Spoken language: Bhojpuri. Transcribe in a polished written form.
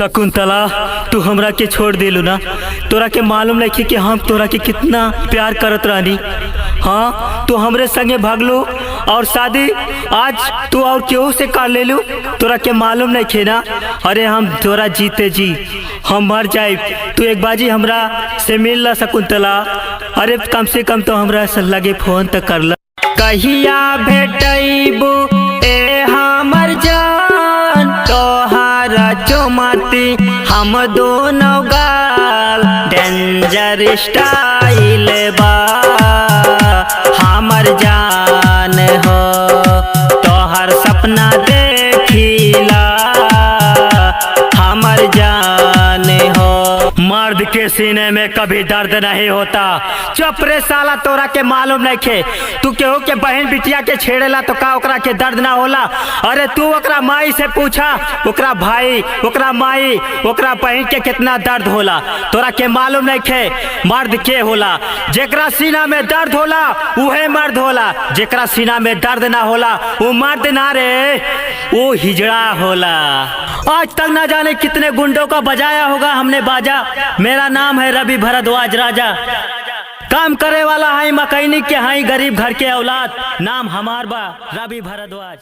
शकुंतला, तू हमरा के छोड़ दिलू ना। तोरा के मालूम नहीं कि हम तोरा के कितना प्यार करत रहनी। हाँ, तू हमरे संगे भागलू और शादी आज तू और केहू से कर लेलू। तोरा के मालूम नहीं खे ना। अरे हम तोरा जीते जी हम मर जाए, तू एक बाजी हमरा से मिल ला शकुंतला। अरे कम से कम तो हमरा से लगे फोन तक कर ला। कहिया भेटैबू ए हमर जान, तोहारा चुमाती हम दोनों गाल। डेंजर स्टाइल बा हमर जान हो, तोहर सपना देखिला हमर जान हो। मर्द के सीने में कभी दर्द नहीं होता। चुप रे साला, तोरा के मालूम नहीं खे। तू केहू के बहन बिटिया के छेड़ेला तो का ओकरा के दर्द ना होला? अरे तू ओकरा माई से पूछा, ओकरा भाई, ओकरा माई, ओकरा बहन के कितना दर्द होला। तोरा के मालूम नहीं खे। मर्द के होला जेकरा सीना में दर्द होला उहे मर्द होला। जेकरा सीना में दर्द ना होला वो मर्द ना रे, वो हिजड़ा होला। आज तक ना जाने कितने गुंडों का बजाया होगा हमने बाजा। मेरा नाम है रवि भारद्वाज राजा। काम करे वाला है, मैकेनिक के है, गरीब घर के औलाद। नाम हमार बा रवि भारद्वाज।